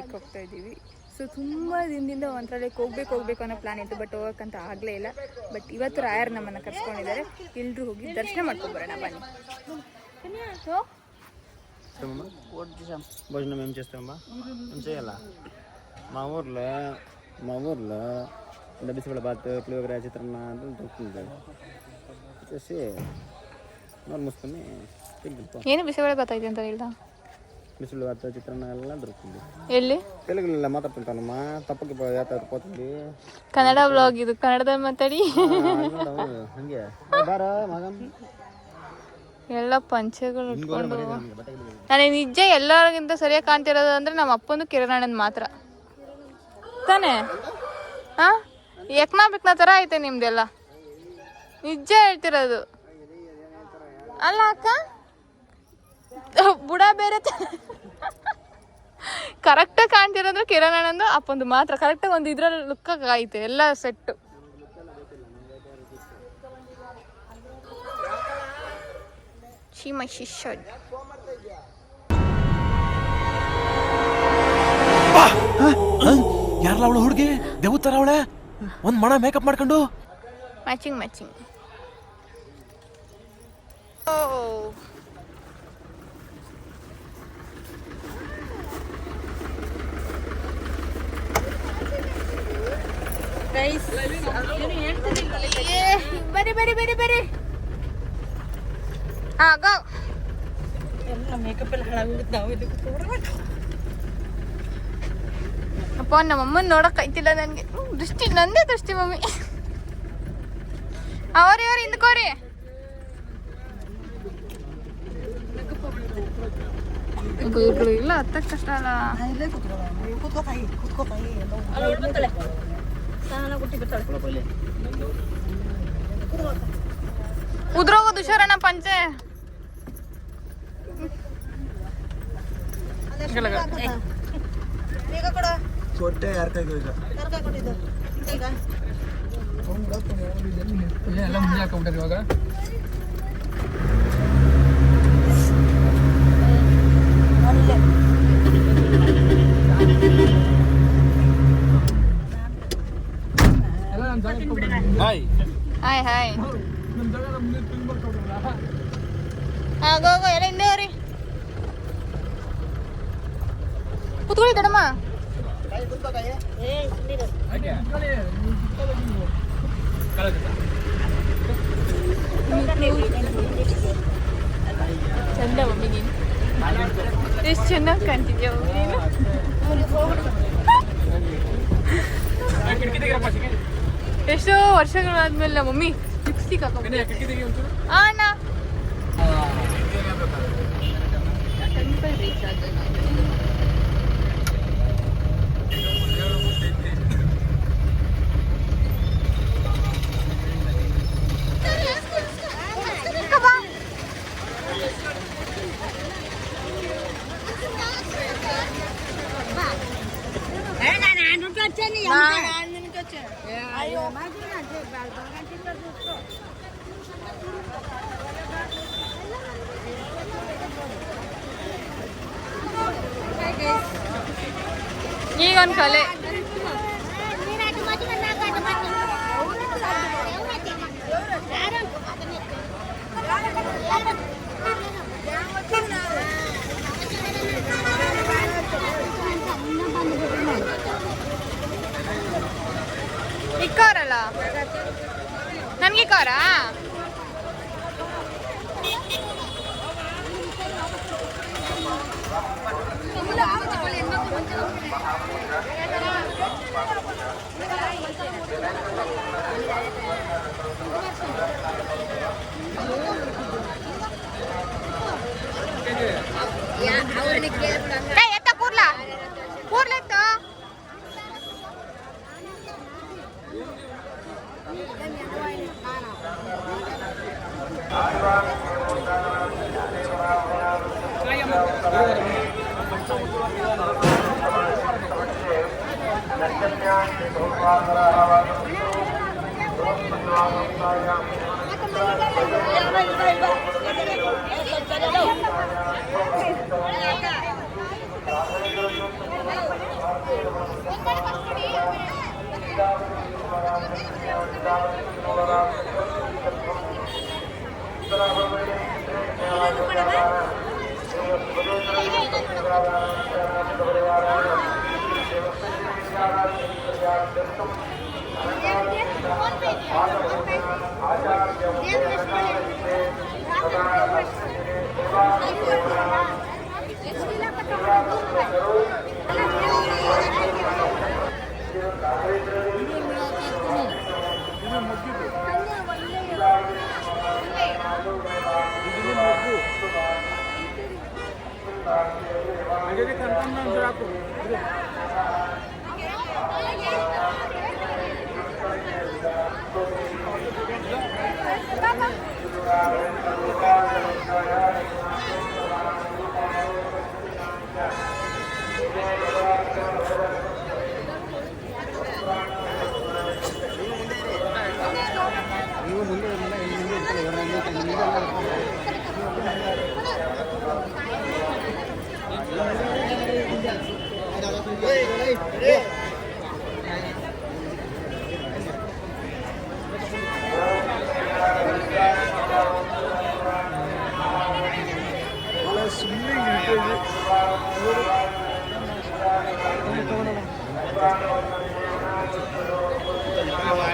ಮಂತ್ರಾಲಯಕ್ಕೆ ಹೋಗ್ತಾ ಇದ್ದೀವಿ. ಸೊ ತುಂಬ ದಿನದಿಂದ ಮಂತ್ರಾಲಯಕ್ಕೆ ಹೋಗ್ಬೇಕು ಅನ್ನೋ ಪ್ಲಾನ್ ಇತ್ತು, ಬಟ್ ಹೋಗೋಕ್ಕಂತ ಆಗಲೇ ಇಲ್ಲ. ಬಟ್ ಇವತ್ತು ರಾಯರ್ ನಮ್ಮನ್ನು ಕರ್ಸ್ಕೊಂಡಿದ್ದಾರೆ, ಎಲ್ಲರೂ ಹೋಗಿ ದರ್ಶನ ಮಾಡ್ಕೊಂಬರೋಣ బన్నీ. భోజనం ఏం చేస్తామా ఏం చేయాలా? మా ఊర్లో బిసిబెళ్ళ బాత్, పులిహోర, చిత్రాన్న దొరుకుతుంది. వచ్చేసి నోరు మూసుకొని ಏನು ಬಿಸಿಬೇಳೆ ಬಾತ್ ಐತೆ ಅಂತ ಹೇಳ್ದ. ಬಿಸಿಲು ಬಾತ್, ಚಿತ್ರಾನ್ನ ಎಲ್ಲ ದೊರುకుతుంది. ಎಲ್ಲಿ? తెలుగులో మాట్లాడుతుంటానమ్మ, తప్పకి పోతుంది. ಕನ್ನಡ ವ್ಲಾಗ್ ಇದು, ಕನ್ನಡದಲ್ಲಿ ಮಾತಾಡಿ. ಹಂಗೆ ಬಾರ ಮಗನ್ ಎಲ್ಲ ಪಂಚೆಗಳು ಇಟ್ಕೊಂಡು. ನನಗೆ ನಿಜ ಎಲ್ಲರಿಗಿಂತ ಸರಿಯಾಗಿ ಕಾಣ್ತಿರೋದು ಅಂದ್ರೆ ನಮ್ಮ ಅಪ್ಪಂದು ಕಿರಣಣ್ಣನ ಮಾತ್ರ ತಾನೇ. ಹಾ, ಯಕ್ನಾ ಥರ ಐತೆ ನಿಮ್ದೆಲ್ಲ, ನಿಜ ಹೇಳ್ತಿರೋದು ಅಲ್ಲ ಅಕ್ಕ? ಬುಡ ಬೇರೆ ಕರೆಕ್ಟಾಗಿ ಕಾಣ್ತಿರೋದ್ರೆ ಕಿರಣಣ್ಣಂದು, ಅಪ್ಪಂದು ಮಾತ್ರ ಕರೆಕ್ಟಾಗಿ ಒಂದು ಇದ್ರಲ್ಲಿ ಲುಕ್ಕಾಗಿ ಐತೆ ಎಲ್ಲ ಸೆಟ್ಟು. My sister. ಯಾರಲ್ಲ ಅವಳು ಹುಡುಗಿ? ದೇವತರ ಅವಳೆ, ಒಂದ್ ಮಣ ಮೇಕಪ್ ಮಾಡ್ಕೊಂಡು ಮ್ಯಾಚಿಂಗ್. ಬರಿ ಆಗ ಎಲ್ಲ ಮೇಕಪ್ ಎಲ್ಲ ಹಾಳಾಗುತ್ತೆ. ನಾವು ಇದಕ್ಕೆ ತೋರ್ಬೇಕು ಅಪ್ಪ. ನಮ್ಮಮ್ಮನ ನೋಡಕ್ ಐತಿಲ್ಲ ನನಗೆ, ದೃಷ್ಟಿ ನಂದೇ ದೃಷ್ಟಿ ಮಮ್ಮಿ. ಇವ್ರು ಹಿಂದ್ಕೋರಿ. ಇವ್ರುಗಳು ಇಲ್ಲ ಹತ್ತಕ್ಕೆ ಕಷ್ಟ ಅಲ್ಲ. ಉದ್ರೋಗೋದು ಹುಷಾರಣ್ಣ ಪಂಚೆ. ಕೊಟ್ಟೆ ಯಾರ ಕೈಗೆ ಈಗ ಎಲ್ಲ ಮುಂದೆ ಹಾಕೊಂಡ್ಬಿಟ್ಟಾರೆ ಇವಾಗ. Hi hi hi. ಹೋಗೋ ಎಲ್ಲ ಹಿಂದೆ ಅವ್ರಿ. ಕುತ್ಕೊಳ್ಳಿ ದೊಡ್ಡಮ್ಮ. ಚಂದ ಮಮ್ಮಿ, ನೀನು ಎಷ್ಟು ಚೆನ್ನಾಗಿ ಕಾಣ್ತಿದ್ಯಾ ನೀನು. ಎಷ್ಟೋ ವರ್ಷಗಳಾದ್ಮೇಲೆ ಮಮ್ಮಿ ಲಿಪ್ಸ್ಟಿಕ್ ಹಾಕೊಂಡ್ಬಿಟ್ಟೆ. ಅಣ್ಣ ಈಗೊಂದು ಕಲೆ. ಇಕ್ಕೋರಲ್ಲ ನನಗೆ ಇಕ್ಕೋರಾ? ಎತ್ತ ಕೂರ್ಲಾ ಕೂರ್ಲೆತ್ತು. ನೀವು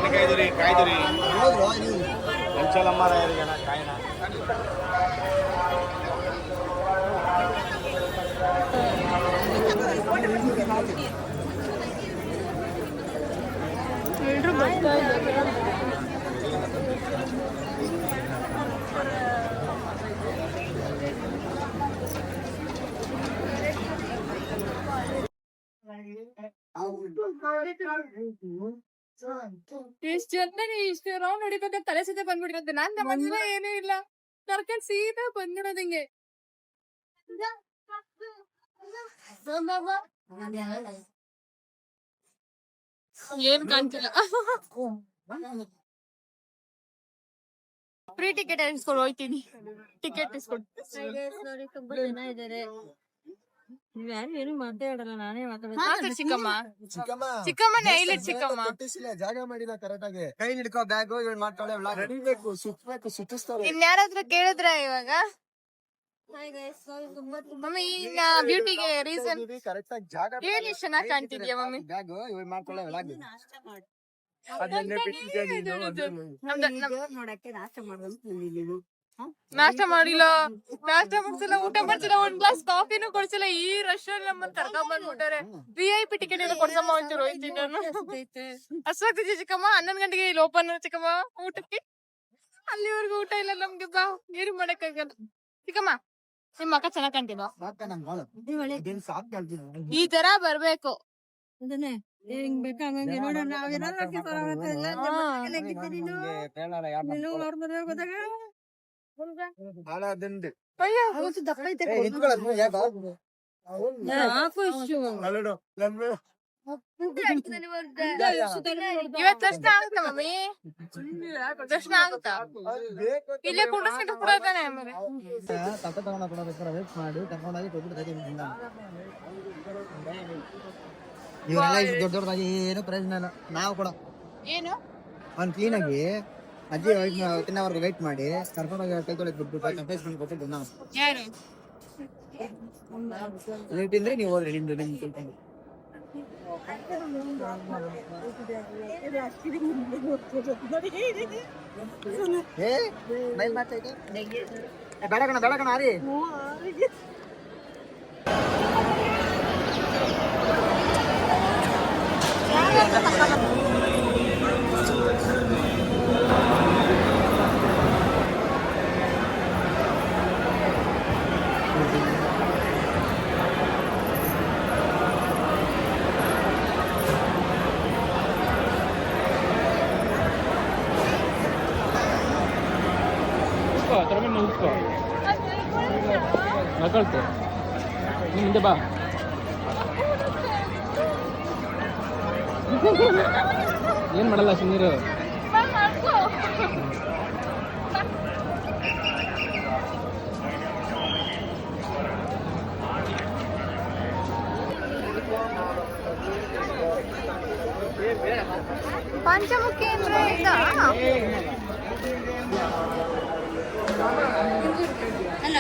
ಮುಂದೆ ಕಾಯ್ದುರಿ ಅಂಚಲಮ್ಮ ಕಾಯಿನ ಎಲ್ರು ಬರ್ತಾ ಇದ್ದಾರೆ. ಇಷ್ಟು ಜನ ಇಷ್ಟು ರೌಂಡ್ ಹೊಡಿಬೇಕಂತ ತಲೆ ಸೀದಾ ಬಂದ್ಬಿಟ್ಟಿರುತ್ತೆ. ನಾನ್ ನಮ್ಮದಿನ ಏನೂ ಇಲ್ಲ, ಕರ್ಕೊಂಡ್ ಸೀದಾ ಬಂದ್ಬಿಡೋದ್ ಹಿಂಗೆ. ಏನ್ ಕಾಣ್ತಿಲ್ಲ. ಫ್ರೀ ಟಿಕೆಟ್ ಇಸ್ಕೊಂಡು ಹೋಯ್ತೀನಿ. ಟಿಕೆಟ್ ಇಸ್ಕೊಂಡು ನೋಡಿ ತುಂಬಾ ಜನ ಇದಾರೆ. ಯಾರು ಏನು ಮಾತಾಡಲ್ಲ, ನಾನೇ ಮಾತಾಡ್ ಚಿಕ್ಕಮ್ಮ. ಚಿಕ್ಕಮ್ಮ ಚಿಕ್ಕಮ್ಮನೇ ಹೈಲೈಟ್ ಚಿಕ್ಕಮ್ಮ. ಕೊಟ್ಟಿಸಿಲ್ಲ, ಜಾಗ ಮಾಡಿಲ್ಲ ಕರೆಕ್ಟ್ ಆಗಿ. ಕೈ ಹಿಡ್ಕೋ ಬ್ಯಾಗು ಮಾಡ್ತಾಳೆ, ನಡಿಬೇಕು, ಸುತ್ತಬೇಕು, ಸುತ್ತಿಸ್ತಾಳೆ. ಇನ್ಯಾರಾದ್ರೂ ಕೇಳಿದ್ರ ಇವಾಗ ತುಂಬಾ ಮಮ್ಮಿ ಈಗ ಬ್ಯೂಟಿಗೆ ರೀಸನ್ ಕರೆಕ್ಟ್ ಆಗಿ ಜಾಗ ಏನ್ ಇಷ್ಟ ಚೆನ್ನಾಗ್ ಕಾಣ್ತಿದ್ಯಾ ಮಮ್ಮಿ? ಬ್ಯಾಗು ಇವ್ ಮಾಡ್ತಾಳೆ ವ್ಲಾಗ್. ನಾಷ್ಟ ಮಾಡಿ ನೋಡಕ್ಕೆ ನಾಷ್ಟ ಮಾಡೋದು. ನಾಷ್ಟ ಮಾಡಿಲ್ಲ, ನಾಷ್ಟ ಮಾಡ್ಸಿಲ್ಲ, ಊಟ ಮಾಡ್ಸಿಲ್ಲ, ಒಂದ್ ಗ್ಲಾಸ್ ಕಾಫಿನೂ ಕೊಡ್ಸಿಲ್ಲ. ಈ ರಶ್ ಅಲ್ಲಿ ನಮ್ಮನ್ನ ಕರ್ಕೊಂಡ್ ಬಂದ್ಬಿಟ್ಟಾರೆ. VIP ಟಿಕೆಟ್ ಏನೋ ಕೊಡ್ಸಮ್ಮ ಒಂಚೂರು ಹೋಯ್ತೀನಿ ನಾನು. ಅಷ್ಟಾಗ್ತಿದ್ಯ ಚಿಕ್ಕಮ್ಮ? 11 ಗಂಟೆಗೆ ಇಲ್ಲಿ ಓಪನ್ ಚಿಕ್ಕಮ್ಮ ಊಟಕ್ಕೆ. ಅಲ್ಲಿವರೆಗೂ ಊಟ ಇಲ್ಲ ನಮ್ಗೆ. ಬಾ, ಏನು ಮಾಡಕ್ಕಾಗಲ್ಲ. ಚಿಕ್ಕಮ್ಮ ನಿಮ್ ಅಕ್ಕ ಚೆನ್ನಾಗ್ ಕಾಣ್ತೀವ? ಈ ತರ ಬರ್ಬೇಕು. ಅದನ್ನೇ ಹೆಂಗ್ ಬೇಕಾ ಹಂಗಂಗೆ ನೋಡೋಣ. ನಾವೇನಾದ್ರು ಅಯ್ಯೋ ಇವತ್ ದರ್ಶನ ಆಗುತ್ತಾ ಮಮ್ಮಿ? ದರ್ಶನ ಆಗುತ್ತಾ? ಇಲ್ಲೇ ಕುಂಡ್ರಿಸ್ಕೊಂಡು ಕೂಡ ಇದ್ದಾನೆ ಆಮೇಲೆ. ಇವರೆಲ್ಲ ಇಷ್ಟು ದೊಡ್ಡ ದೊಡ್ಡದಾಗಿ ಏನು ಪ್ರಯೋಜನ ಇಲ್ಲ. ನಾವು ಕೂಡ ಏನು ಅವ್ನು ಕ್ಲೀನ್ ಆಗಿ ಅಜ್ಜಿ ತಿನ್ನೋವರೆಗೂ ವೇಟ್ ಮಾಡಿ ಕರ್ಕೊಂಡೋಗಿ ಕೈ ತೊಳೆದು ಬಿಟ್ಬಿಟ್ಟು ಫೇಸ್ಬುಕ್ ಕೊಟ್ಟಿದ್ದು ನಾವು. ಯಾರು ನೀವು ತಿಂದ್ರೆ ನೀವು ಹೋದ್ರಿ ನಿಮ್ದು ನಿಮ್ಗೆ ತಿಳ್ಕೊಂಡು. ಏ ಮೈಲ್ ಮಾತಾಯ್ತು ಬೇಡ ಕಣ ಬೇಡ ಕಣ ಆರಿ. ನಕಳ್ತೆ ನೀನು ಮುಂದೆ ಬಾ. ಏನ್ ಮಾಡಲ್ಲ ಸುಮ್ಮೀರು. ಪಂಚಮುಖಿ ಅಂದ್ರೆ ಇದಾ? ಅಲ್ಲ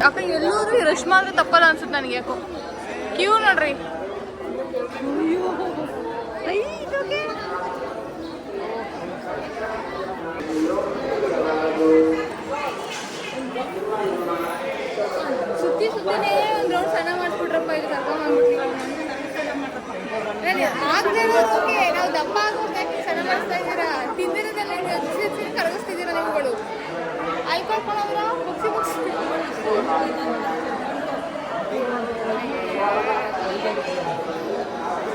ಅಕ್ಕ ಎಲ್ಲರೂ ರಶ್ ಮಾಡಿದ್ರೆ ತಪ್ಪಲ್ಲ ಅನ್ಸುತ್ತೆ ನನಗೆ ಯಾಕೋ. ಕ್ಯೂ ನೋಡ್ರಿ. ಸುದ್ದಿನೇ ಒಂದು ರೌಂಡ್ ಸಣ್ಣ ಮಾಡಿಸ್ಬಿಟ್ರಪ್ಪ, ಇದು ಕರ್ಕೊಂಡ್ಬಂದ್ಬಿಟ್ರಿ. ನಾವು ದಪ್ಪ ಆಗೋದಕ್ಕೆ ಸಣ್ಣ ಮಾಡಿಸ್ತಾ ಇದ್ದೀರಾ, ತಿಂದಿರೋದೆಲ್ಲ ಕರಗಿಸ್ತಿದ್ದೀರಾ ನಿಮ್ಗಳು. ಅಲ್ಲಿ ಕರ್ಕೊಂಡೋದ್ರ ಮುಗಿಸಿ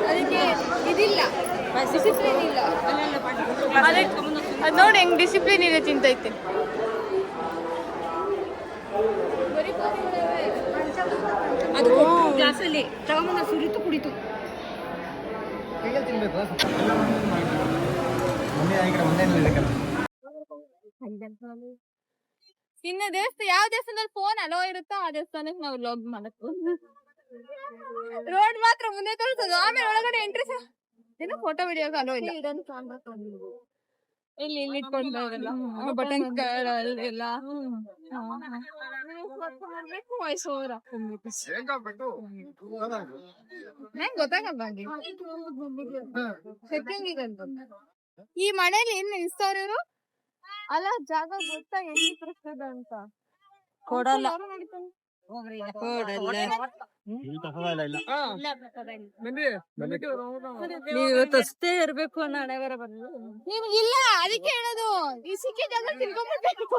ಅದಕ್ಕೆ ಇದಿಲ್ಲ, ಡಿಸಿಪ್ಲಿನ್ ಇಲ್ಲ. ಅದು ನೋಡಿ ಹೆಂಗ್ ಡಿಸಿಪ್ಲಿನ್ ಇದೆ ತಿಂತೈತೆ. ಅದು ಗ್ಲಾಸಲ್ಲಿ ತಗೊಂಬಂದ ಸುರಿತು ಕುಡಿತು. ತಿನ್ಬೇಕು ಒಂದೇ ಇನ್ನು ದೇವಸ್ಥಾನ, ಯಾವ ದೇವಸ್ಥಾನದಲ್ಲಿ ಫೋನ್ ಅಲೋ ಇರುತ್ತೋ ಆ ದೇವಸ್ಥಾನಕ್ಕೆ ನಾವು ಲಾಗ್ ಮಾಡಬೇಕು. ರೋಡ್ ಮಾತ್ರ ಮುಂದೆ ತೋರಿಸೋದು, ಆಮೇಲೆ ಒಳಗಡೆ ಎಂಟ್ರಿ ಏನೋ ಫೋಟೋ ವಿಡಿಯೋಗೆ ಅಲೋ ಇಲ್ಲ. ಇಲ್ಲಿ ಇಲ್ಲಿ ಇಟ್ಕೊಂಡವ್ರೆಲ್ಲ ಬಟನ್ ಎಲ್ಲ ವಾಯ್ಸ್ ಓವರ್ ಹಾಕೊಂಡ್ಬೇಕು. ನಂಗೆ ಗೊತ್ತಾಗಲ್ಲ ಈ ಮನೇಲಿ ಏನ್ ನಿಲ್ಸ್ತಾರ ಇವರು. ಅಲ್ಲ ಜಾಗ ಗೊತ್ತಾ ಎಲ್ಲಿ ಬರ್ತದ ಅಂತ ಕೊಡಲ್ಲ. ನೀವು ಇವತ್ತು ಅಷ್ಟೇ ಇರ್ಬೇಕು ಅನ್ನೋ ಹಣೆ ಬೇರೆ ಬಂದು ನೀವು ಇಲ್ಲ, ಅದಕ್ಕೆ ಹೇಳೋದು ಈ ಸಿಕ್ಕಿ ಜಾಗ ತಿನ್ಕೊಂಡ್ಬಿಡ್ಬೇಕು.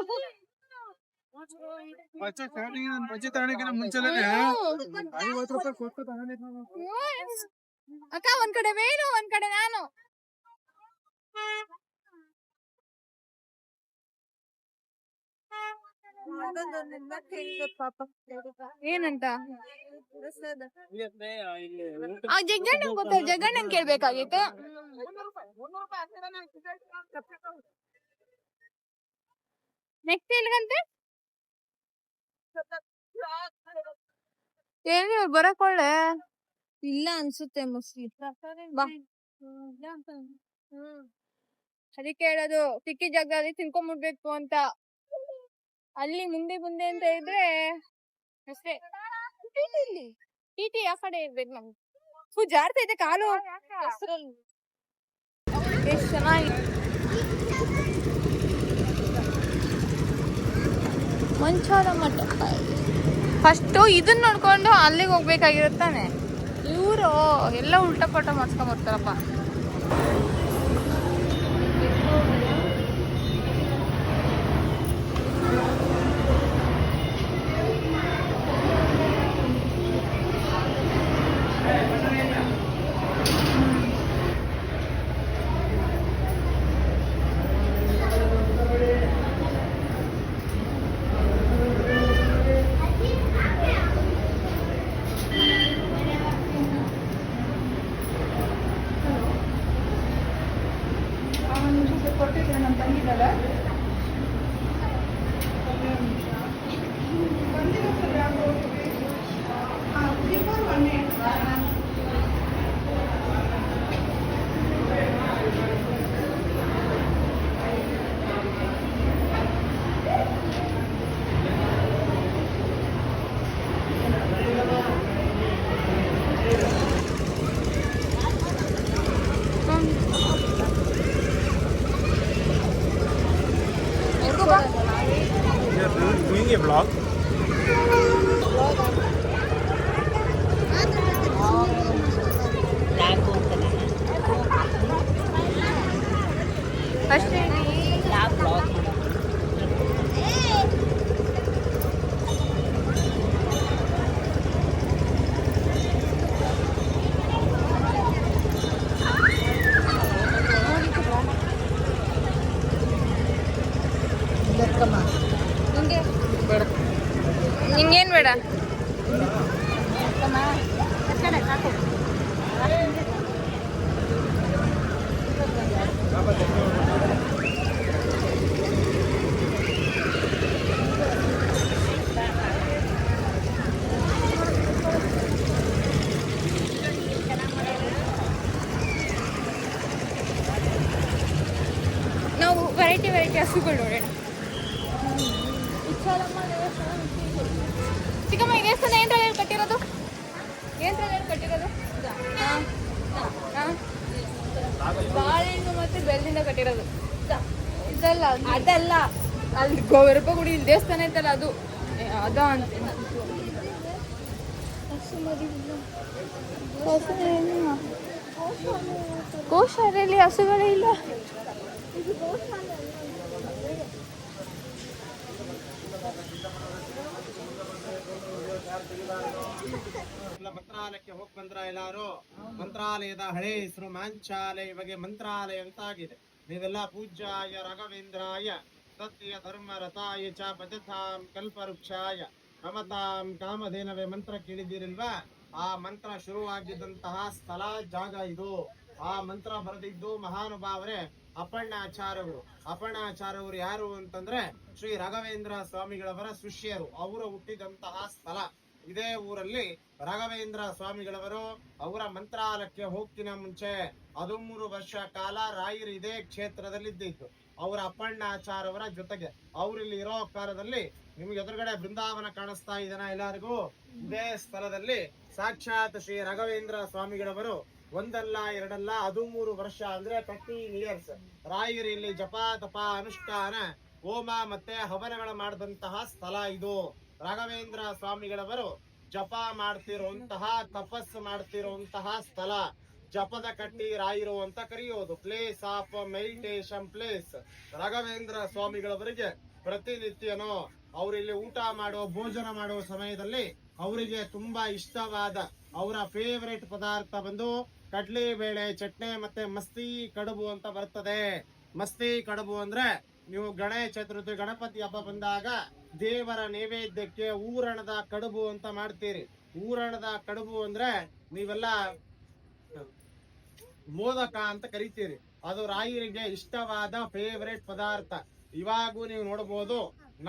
ಅಕ್ಕ ಒಂದ್ ಕಡೆ ವೇಣು, ಒಂದ್ ಕಡೆ ನಾನು. ಏನಂತ ಆ ಜಗ್ಗಣ್ಣ ಗೊತ್ತ, ಜಗ್ಗಣ್ಣನ್ ಕೇಳ್ಬೇಕಾಗಿತ್ತು. ನೆಕ್ಸ್ಟ್ ಎಲ್ಲಿಗಂತೆ ಏನಿ ಬರಕ್ ಒಳ್ಳೆ ಇಲ್ಲ ಅನ್ಸುತ್ತೆ ಮೋಸ್ಟ್ಲಿ. ಅದಕ್ಕೆ ಹೇಳೋದು ಸಿಕ್ಕಿ ಜಾಗದಲ್ಲಿ ತಿನ್ಕೊಂಡ್ಬಿಡ್ಬೇಕು ಅಂತ. ಅಲ್ಲಿ ಮುಂದೆ ಮುಂದೆ ಅಂತ ಇದ್ರೆ ಅಷ್ಟೇ. ಟಿಟಿ ಆ ಕಡೆ ಇರ್ಬೇಕು ನಮ್ಗೆ. ಫುಲ್ ಜಾಡ್ತಾ ಇದೆ ಕಾಲು. ಎಷ್ಟು ಚೆನ್ನಾಗಿ ಮಂಚಾದ ಮಠ. ಫಸ್ಟು ಇದನ್ನ ನೋಡ್ಕೊಂಡು ಅಲ್ಲಿಗೆ ಹೋಗ್ಬೇಕಾಗಿರುತ್ತಾನೆ. ಇವರು ಎಲ್ಲ ಉಲ್ಟಾ ಪಟ ಮಾಡ್ಸ್ಕೊಂಡ್ ಬರ್ತಾರಪ್ಪ. Doing a vlog. ಅಷ್ಟೇ ನಿಂಗೇನ್ ಬೇಡ. ಹಸುಗಳು ನೋಡೋಣ. ಚಿಕ್ಕಮ್ಮ ಈ ದೇವಸ್ಥಾನ ಏನ್ರಲ್ಲಿ ಕಟ್ಟಿರೋದು? ಏನ್ರಲ್ಲಿ ಕಟ್ಟಿರೋದು? ಬಾಳೆಹಣ್ಣು ಮತ್ತೆ ಬೆಲ್ಲದಿಂದ ಕಟ್ಟಿರೋದು ಇದಲ್ಲ, ಅದಲ್ಲ. ಅಲ್ಲಿ ಗೋರಪ್ಪ ಗುಡಿ ದೇವಸ್ಥಾನ ಐತಲ್ಲ ಅದು ಅದ ಅಂತ. ಗೋಶಾಲೆಯಲ್ಲಿ ಹಸುಗಳೇ ಇಲ್ಲ. ಮಂತ್ರಾಲಯಕ್ಕೆ ಹೋಗಿ ಬಂದ್ರ ಎಲ್ಲಾರು? ಮಂತ್ರಾಲಯದ ಹಳೆ ಹೆಸರು ಮಾಂಚಾಲಯ, ಇವಾಗ ಮಂತ್ರಾಲಯ ಅಂತ ಆಗಿದೆ. ನೀವೆಲ್ಲ ಪೂಜ್ಯಾಯ ರಾಘವೇಂದ್ರಾಯ ಸತ್ಯ ಧರ್ಮ ರಥಾಯ ಚ ಭಜತಾಂ ಕಲ್ಪವೃಕ್ಷಾಯ ನಮತಾಂ ಕಾಮಧೇನವೇ ಮಂತ್ರ ಕೇಳಿದ್ದೀರಿಲ್ವಾ? ಆ ಮಂತ್ರ ಶುರುವಾಗಿದ್ದಂತಹ ಸ್ಥಳ ಜಾಗ ಇದು. ಆ ಮಂತ್ರ ಬರೆದಿದ್ದು ಮಹಾನುಭಾವರೇ ಅಪ್ಪಣ್ಣಾಚಾರ್ಯರು. ಅಪ್ಪಣ್ಣಾಚಾರ್ಯರು ಯಾರು ಅಂತಂದ್ರೆ ಶ್ರೀ ರಾಘವೇಂದ್ರ ಸ್ವಾಮಿಗಳವರ ಶಿಷ್ಯರು. ಅವರು ಹುಟ್ಟಿದಂತಹ ಸ್ಥಳ ಇದೇ ಊರಲ್ಲಿ. ರಾಘವೇಂದ್ರ ಸ್ವಾಮಿಗಳವರು ಅವರ ಮಂತ್ರಾಲಯಕ್ಕೆ ಹೋಗ್ತಿನ ಮುಂಚೆ 13 ವರ್ಷ ಕಾಲ ರಾಯರು ಇದೇ ಕ್ಷೇತ್ರದಲ್ಲಿದ್ದಿದ್ದು. ಅವರ ಅಪ್ಪಣ್ಣಾಚಾರ್ಯವರ ಜೊತೆಗೆ ಅವರಿಲ್ಲಿ ಇರೋ ಕಾಲದಲ್ಲಿ ನಿಮ್ಗೆ ಎದುರುಗಡೆ ಬೃಂದಾವನ ಕಾಣಿಸ್ತಾ ಇದೆನಾ ಎಲ್ಲರಿಗೂ? ಇದೇ ಸ್ಥಳದಲ್ಲಿ ಸಾಕ್ಷಾತ್ ಶ್ರೀ ರಾಘವೇಂದ್ರ ಸ್ವಾಮಿಗಳವರು ಒಂದಲ್ಲ ಎರಡಲ್ಲ 13 ವರ್ಷ ಅಂದ್ರೆ 13 ಇಯರ್ಸ್ ರಾಯರು ಇಲ್ಲಿ ಜಪ ತಪ ಅನುಷ್ಠಾನ ಹೋಮ ಮತ್ತೆ ಹವನಗಳ ಮಾಡಿದಂತಹ ಸ್ಥಳ ಇದು. ರಾಘವೇಂದ್ರ ಸ್ವಾಮಿಗಳವರು ಜಪ ಮಾಡ್ತಿರುವಂತಹ, ತಪಸ್ಸು ಮಾಡ್ತಿರುವಂತಹ ಸ್ಥಳ. ಜಪದ ಕಟ್ಟಿ ರಾಯರು ಅಂತ ಕರೆಯೋದು. Place of meditation place. Raghavendra ಸ್ವಾಮಿಗಳವರಿಗೆ ಪ್ರತಿನಿತ್ಯನೋ ಅವರಿಲ್ಲಿ ಊಟ ಮಾಡೋ, ಭೋಜನ ಮಾಡೋ ಸಮಯದಲ್ಲಿ ಅವರಿಗೆ ತುಂಬಾ ಇಷ್ಟವಾದ ಅವರ ಫೇವರೇಟ್ ಪದಾರ್ಥ ಬಂದು ಕಡ್ಲಿ ಬೇಳೆ ಚಟ್ನಿ ಮತ್ತೆ ಮಸ್ತಿ ಕಡುಬು ಅಂತ ಬರ್ತದೆ. ಮಸ್ತಿ ಕಡುಬು ಅಂದ್ರೆ ನೀವು ಗಣೇಶ ಚತುರ್ಥಿ ಗಣಪತಿ ಹಬ್ಬ ಬಂದಾಗ ದೇವರ ನೈವೇದ್ಯಕ್ಕೆ ಊರಣದ ಕಡುಬು ಅಂತ ಮಾಡ್ತೀರಿ. ಊರಣದ ಕಡುಬು ಅಂದ್ರೆ ನೀವೆಲ್ಲ ಮೋದಕ ಅಂತ ಕರಿತೀರಿ. ಅದು ರಾಯರಿಗೆ ಇಷ್ಟವಾದ ಫೇವರೇಟ್ ಪದಾರ್ಥ. ಇವಾಗೂ ನೀವು ನೋಡಬಹುದು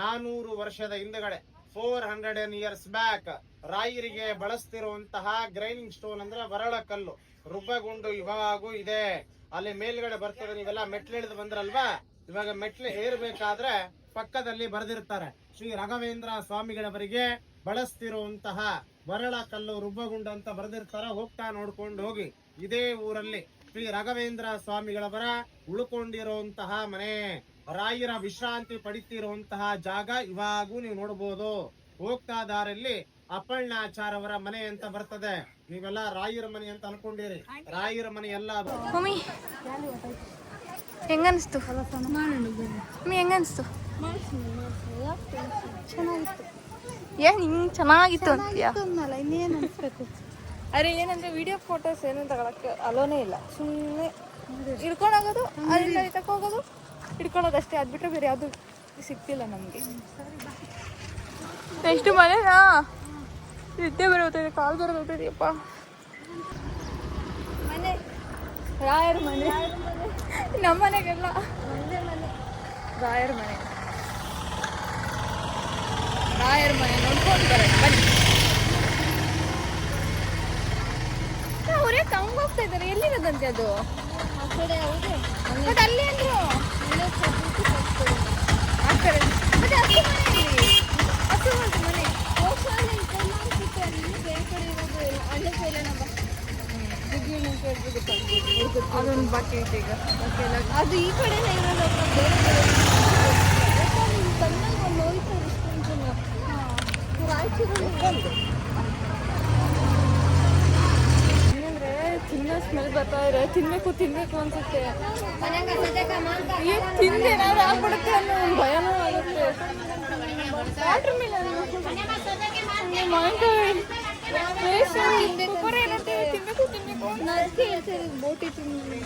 400 ವರ್ಷದ ಹಿಂದಗಡೆ 400 years ಬ್ಯಾಕ್ ರಾಯರಿಗೆ ಬಳಸ್ತಿರುವಂತಹ ಗ್ರೈಂಡಿಂಗ್ ಸ್ಟೋನ್ ಅಂದ್ರೆ ವರಳ ಕಲ್ಲು ರುಬ್ಬಗುಂಡು ಇವಾಗೂ ಇದೆ. ಅಲ್ಲಿ ಮೇಲ್ಗಡೆ ಬರ್ತದೆ. ನೀವೆಲ್ಲ ಮೆಟ್ಲು ಇಳಿದು ಬಂದ್ರಲ್ವಾ? ಇವಾಗ ಮೆಟ್ಲು ಏರ್ಬೇಕಾದ್ರೆ ಪಕ್ಕದಲ್ಲಿ ಬರೆದಿರ್ತಾರೆ ಶ್ರೀ ರಾಘವೇಂದ್ರ ಸ್ವಾಮಿಗಳವರಿಗೆ ಬಳಸ್ತಿರುವಂತಹ ವರಳ ಕಲ್ಲು ರುಬ್ಬಗುಂಡು ಅಂತ ಬರೆದಿರ್ತಾರೆ. ಹೋಗ್ತಾ ನೋಡ್ಕೊಂಡು ಹೋಗಿ. ಇದೇ ಊರಲ್ಲಿ ಶ್ರೀ ರಾಘವೇಂದ್ರ ಸ್ವಾಮಿಗಳವರ ಉಳ್ಕೊಂಡಿರುವಂತಹ ಮನೆ, ರಾಯರ ವಿಶ್ರಾಂತಿ ಪಡಿತಿರುವಂತಹ ಜಾಗ ಇವಾಗೂ ನೀವು ನೋಡಬಹುದು. ಹೋಗ್ತಾ ದಾರಲ್ಲಿ ಅಪ್ಪಣ್ಣಾಚಾರ್ಯವರ ಮನೆ ಅಂತ ಬರ್ತದೆ. ನೀವೆಲ್ಲ ರಾಯರ ಮನೆ ಅಂತ ಅನ್ಕೊಂಡಿರಿ. ರಾಯರ ಮನೆ ಎಲ್ಲ ಅದು. ಮಮ್ಮಿ ಹೆಂಗನ್ಸ್ತು? ಮಮ್ಮಿ ಹೆಂಗನ್ಸ್ತು? ಚೆನ್ನಾಗಿತ್ತು. ಏನ್ ಹಿಂಗ್ ಚೆನ್ನಾಗಿತ್ತು ಅಂತೀಯಾ? ಇನ್ನೇನು ಅನ್ಸ್ಬೇಕು? ಅರೆ ಏನಂದ್ರೆ ವಿಡಿಯೋ ಫೋಟೋಸ್ ಏನು ತಗೊಳಕ್ಕೆ ಅಲೋನೇ ಇಲ್ಲ. ಸುಮ್ಮನೆ ಹಿಡ್ಕೊಂಡೋಗೋದು, ಅಲ್ಲಿಂದ ತಕ್ಕ ಹೋಗೋದು, ಹಿಡ್ಕೊಳ್ಳೋದಷ್ಟೇ. ಅದು ಬಿಟ್ಟರೆ ಬೇರೆ ಯಾವುದು ಸಿಗ್ತಿಲ್ಲ ನಮಗೆ. ಎಷ್ಟು ಮನೆನಾ ನಿದ್ದೆ ಬರೋಗ್ತದೆ, ಕಾಲು ಬರೋಗ್ತದೆಯಪ್ಪ. ಮನೆ ರಾಯರ ಮನೆ. ನಮ್ಮ ಮನೆಗೆಲ್ಲ ರಾಯರ ಮನೆ. ರಾಯರ ಮನೆ ನೋಡ್ಕೊಂಡು ಬರೋಣ ಬನ್ನಿ. ಅವರೇ ತಗೊಂಡ್ ಹೋಗ್ತಾ ಇದ್ದಾರೆ. ಎಲ್ಲಿರೋದಂತೆ ಅದು? ಆ ಕಡೆ ಹೌದು. ಮತ್ತೆ ಅಲ್ಲಿ ಅಂದ್ರು ಆ ಕಡೆ. ಮತ್ತೆ ಹಸು ಮನೆ ಇಲ್ಲಿ, ಹಸು ಮನೆ ಗೋಶಾಲೆ ಇದೆಲ್ಲ ಅನ್ಸುತ್ತೆ. ಅಲ್ಲಿ ಬೇರೆ ಕಡೆ ಇರೋದು ಹಳ್ಳಿ ಕೈಲೆ ನಮ್ಮ ಅದೊಂದು ಬಾಕಿ ಐತೆ ಈಗ. ಅದು ಈ ಕಡೆನೇ ಇರೋದು. ಬೇರೆ ಕಡೆ ಕಣ್ಣಲ್ಲಿ ಒಂದು ಹೋಯ್ತಾರೆ ಇಷ್ಟೊಂದು ಜನ. ರಾಯಚೂರಲ್ಲಿ ಏನಂದ್ರೆ ತಿನ್ನೋ ಸ್ಮೆಲ್ ಬರ್ತಾ ಇದೆ. ತಿನ್ಬೇಕು ಅನ್ಸುತ್ತೆ. ಏನ್ ತಿಂದೇನಾದ್ರು ಆಗ್ಬಿಡುತ್ತೆ ಅನ್ನೋ ಒಂದು ಭಯನೂ ಆಗುತ್ತೆ. ವಾಟರ್ ಮಿಲನ್, ಮಾವಿನಕಾಯಿ, ತಿನ್ಬೇಕು. ಅದಕ್ಕೆ ಹೇಳ್ತಾರೆ ಬೋಟಿ ತಿನ್ನಿ.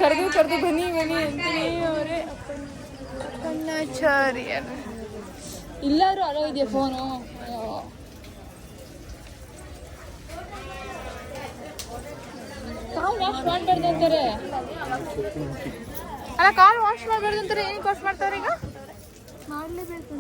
ಕರೆದು ಬನ್ನಿ ಅಂತೀನಿ ಅವರೇ ಅಪ್ಪಣ್ಣಾಚಾರ್ಯರು. ಇಲ್ಲಾದ್ರೂ ಅಲೋ ಇದೆಯಾ ಫೋನು? ಕಾಲ್ ವಾಶ್ ಮಾಡಬಾರ್ದು ಅಂತಾರೆ. ಅಲ್ಲ, ಕಾಲ್ ವಾಶ್ ಮಾಡಬಾರ್ದು ಅಂತಾರೆ. ಏನಕ್ಕೆ ವಾಶ್ ಮಾಡ್ತಾರೆ ಈಗ? ಮಾಡಲೇಬೇಕು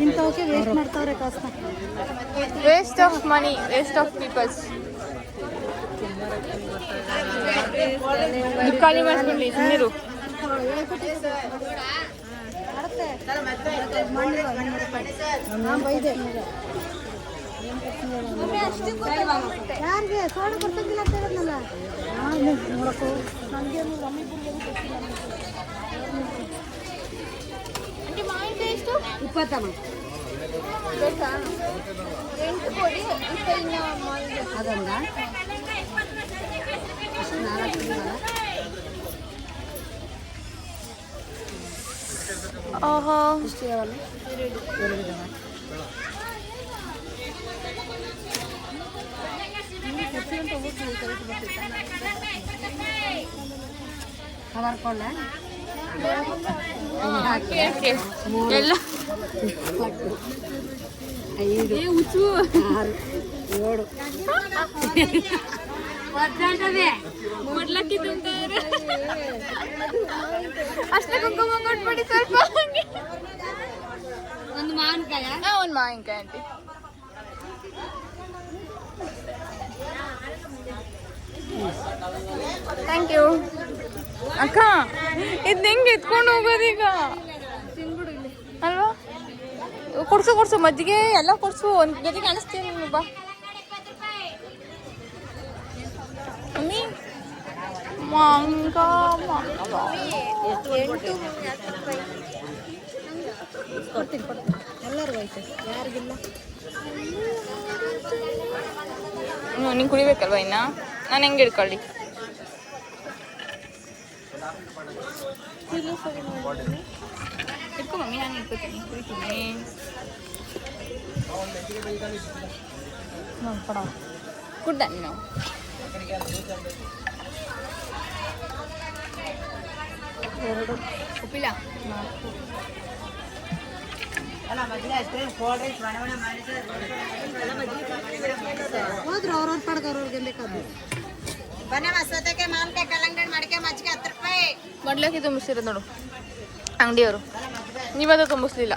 ಇಂಥವಕ್ಕೆ ವೇಸ್ಟ್ ಮಾಡ್ತಾವ್ರೆ ಕಾಸ್ನ. Waste of money, waste of peoples. ಖಾಲಿ ಮಾಡಿಸ್ಬಿಡ್ಲಿ ಸುಮ್ಮನಿರು. ಯಾರಿಗೆ ಸೋಡ ಕೊಡ್ತಂಗಿಲ್ಲ ಅಂತ ಹೇಳಿದ್ನಲ್ಲ ನೋಡಕ್ಕೂ ನನಗೆ ಇಪ್ಪತ್ತಮ್ಮ ಬೇಕಾ? 8 ಕೊಡಿ. ಅದೊಂದ ಆಹಾ, ಕವರ್ಕೊಂಡೆ ಎಲ್ಲ 5 6 7 ಮೊದ್ಲಕ್ಕಿ ತುಂಬ್ತಾರೆ. ಅಷ್ಟೇ ಕುಂಕುಮ ಕೊಟ್ಬಿಡಿ ಸ್ವಲ್ಪ. ಒಂದು ಮಾವಿನಕಾಯ ಒಂದು ಮಾವಿನಕಾಯಿ ಆಂಟಿ. ಥ್ಯಾಂಕ್ ಯು ಅಕ್ಕ. ಇದು ಹೆಂಗೆ ಎತ್ಕೊಂಡು ಹೋಗೋದೀಗ ಅಲ್ವಾ? ಕೊಡ್ಸು ಮಜ್ಜಿಗೆ ಎಲ್ಲ ಕೊಡ್ಸು. ಒಂದು ಗದಿಗೆ ಅನಿಸ್ತೀನಿ ಬಾ ಮಮ್ಮಿ. ಎಲ್ಲರಿಗೂ ಐತೆ, ಯಾರಿಗಿಲ್ಲ? ನೀನು ಕುಡಿಬೇಕಲ್ವ ಇನ್ನ? ನಾನು ಹೆಂಗೆ ಹಿಡ್ಕೊಳ್ಳಿ? ಇಟ್ಕೊ ಮಮ್ಮಿ, ನಾನು ಇಟ್ಕೋತೀನಿ, ಕುಡಿತೀನಿ. ಕುಡ್ದ ನೀನು? ಎರಡು ಉಪ್ಪಿಲ್ಲ. ಹೋದ್ರು ಅವ್ರವ್ರ ಪಡ್ಗ ಅವ್ರವ್ರಿಗೆ ಬೇಕಾದ್ರು. ಮೊದ್ಲಕ್ಕೆ ತುಂಬಿಸಿರೋದು ನೋಡು ಅಂಗಡಿಯವರು. ನೀವದು ತುಂಬಿಸ್ಲಿಲ್ಲ.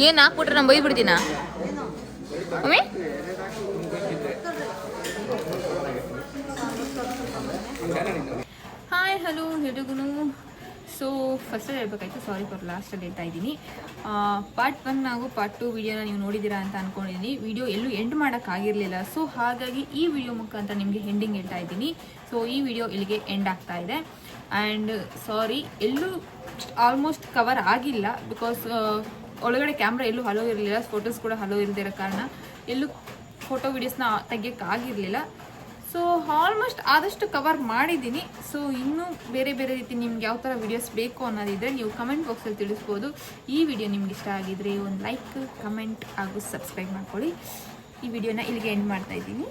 ಏನ್ ಹಾಕ್ಬಿಟ್ರೆ ನಾನು ಬೈದ್ಬಿಡ್ತೀನ ಮಮ್ಮಿ? ಹಾಯ್ ಹಲೋ ಎಲ್ರಿಗೂ. ಸೊ ಫಸ್ಟಲ್ಲಿ ಹೇಳ್ಬೇಕಾಯ್ತು, ಸಾರಿ ಫಾರ್ ಲಾಸ್ಟಲ್ಲಿ ಹೇಳ್ತಾ ಇದ್ದೀನಿ. ಪಾರ್ಟ್ 1 ಹಾಗೂ ಪಾರ್ಟ್ 2 ವಿಡಿಯೋನ ನೀವು ನೋಡಿದ್ದೀರಾ ಅಂತ ಅಂದ್ಕೊಂಡಿದ್ದೀನಿ. ವಿಡಿಯೋ ಎಲ್ಲೂ ಎಂಡ್ ಮಾಡೋಕ್ಕಾಗಿರಲಿಲ್ಲ. ಸೊ ಹಾಗಾಗಿ ಈ ವಿಡಿಯೋ ಮುಖಾಂತರ ನಿಮಗೆ ಎಂಡಿಂಗ್ ಹೇಳ್ತಾ ಇದ್ದೀನಿ. ಸೊ ಈ ವಿಡಿಯೋ ಇಲ್ಲಿಗೆ ಎಂಡ್ ಆಗ್ತಾ ಇದೆ. ಆ್ಯಂಡ್ ಸಾರಿ, ಎಲ್ಲೂ ಆಲ್ಮೋಸ್ಟ್ ಕವರ್ ಆಗಿಲ್ಲ, ಬಿಕಾಸ್ ಒಳಗಡೆ ಕ್ಯಾಮ್ರಾ ಎಲ್ಲೂ ಹಲೋ ಇರಲಿಲ್ಲ, ಫೋಟೋಸ್ ಕೂಡ ಹಲೋ ಇಲ್ಲದಿರೋ ಕಾರಣ ಎಲ್ಲೂ ಫೋಟೋ ವೀಡಿಯೋಸ್ನ ತೆಗಿಯೋಕ್ಕಾಗಿರಲಿಲ್ಲ. ಸೊ ಆಲ್ಮೋಸ್ಟ್ ಆದಷ್ಟು ಕವರ್ ಮಾಡಿದ್ದೀನಿ. ಸೊ ಇನ್ನೂ ಬೇರೆ ಬೇರೆ ರೀತಿ ನಿಮ್ಗೆ ಯಾವ ಥರ ವೀಡಿಯೋಸ್ ಬೇಕು ಅನ್ನೋದಿದ್ದರೆ ನೀವು ಕಮೆಂಟ್ ಬಾಕ್ಸಲ್ಲಿ ತಿಳಿಸ್ಬೋದು. ಈ ವಿಡಿಯೋ ನಿಮ್ಗೆ ಇಷ್ಟ ಆಗಿದ್ರೆ ಒಂದು ಲೈಕ್, ಕಮೆಂಟ್ ಹಾಗೂ ಸಬ್ಸ್ಕ್ರೈಬ್ ಮಾಡ್ಕೊಳ್ಳಿ. ಈ ವಿಡಿಯೋನ ಇಲ್ಲಿಗೆ ಎಂಡ್ ಮಾಡ್ತಾ ಇದ್ದೀನಿ.